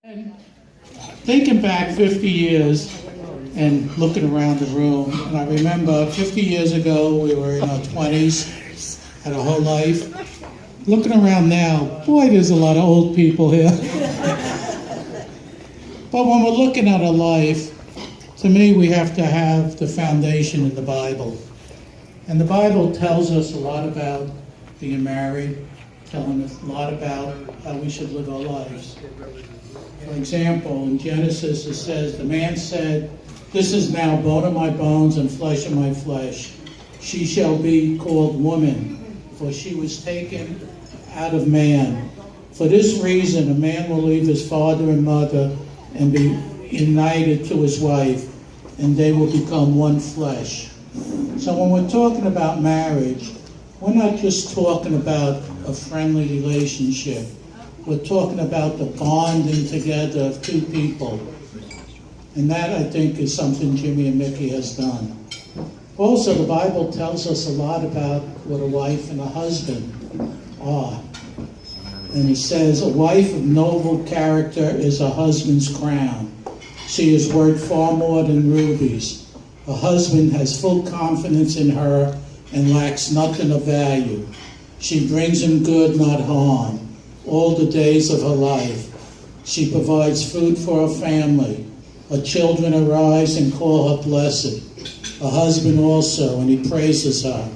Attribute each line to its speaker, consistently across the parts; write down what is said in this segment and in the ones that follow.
Speaker 1: And thinking back 50 years and looking around the room, and I remember 50 years ago we were in our 20s, had a whole life. Looking around now, boy, there's a lot of old people here. But when we're looking at a life, to me, we have to have the foundation in the Bible. And the Bible tells us a lot about being married, telling us a lot about how we should live our lives. For example, in Genesis it says, the man said, "This is now bone of my bones and flesh of my flesh. She shall be called woman, for she was taken out of man. For this reason a man will leave his father and mother and be united to his wife, and they will become one flesh." So when we're talking about marriage, we're not just talking about a friendly relationship. We're talking about the bonding together of two people. And that, I think, is something Jimmy and Mickey has done. Also, the Bible tells us a lot about what a wife and a husband are. And it says, "A wife of noble character is a husband's crown. She is worth far more than rubies. A husband has full confidence in her and lacks nothing of value. She brings him good, not harm, all the days of her life. She provides food for her family. Her children arise and call her blessed. Her husband also, and he praises her.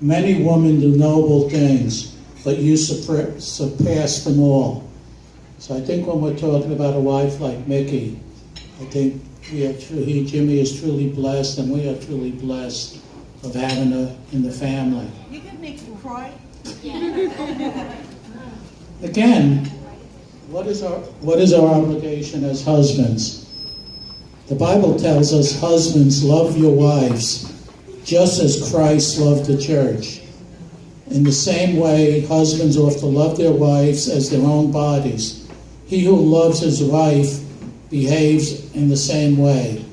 Speaker 1: Many women do noble things, but you surpass them all." So I think when we're talking about a wife like Mickey, I think Jimmy is truly blessed, and we are truly blessed of having her in the family.
Speaker 2: You can make me cry.
Speaker 1: Again, what is our obligation as husbands? The Bible tells us, "Husbands, love your wives, just as Christ loved the church." In the same way, husbands ought to love their wives as their own bodies. He who loves his wife behaves in the same way.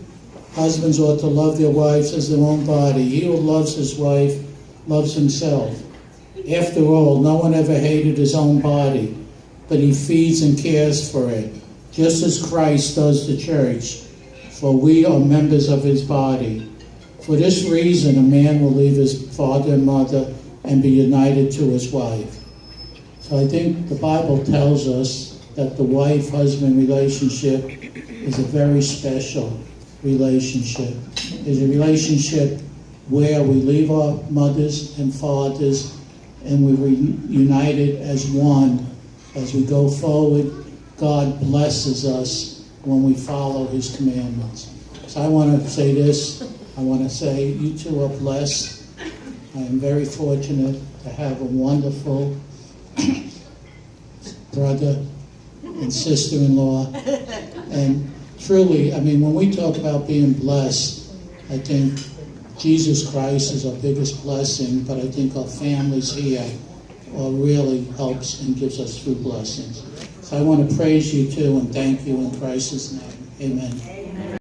Speaker 1: Husbands ought to love their wives as their own body. He who loves his wife loves himself. After all, no one ever hated his own body, but he feeds and cares for it, just as Christ does the church, for we are members of his body. For this reason, a man will leave his father and mother and be united to his wife. So I think the Bible tells us that the wife-husband relationship is a very special relationship. It's a relationship where we leave our mothers and fathers and we're united as one. As we go forward, God blesses us when we follow his commandments. So I want to say this. I want to say you two are blessed. I am very fortunate to have a wonderful brother and sister-in-law. And truly, I mean, when we talk about being blessed, I think Jesus Christ is our biggest blessing, but I think our families here really helps and gives us true blessings. So I want to praise you too and thank you in Christ's name. Amen.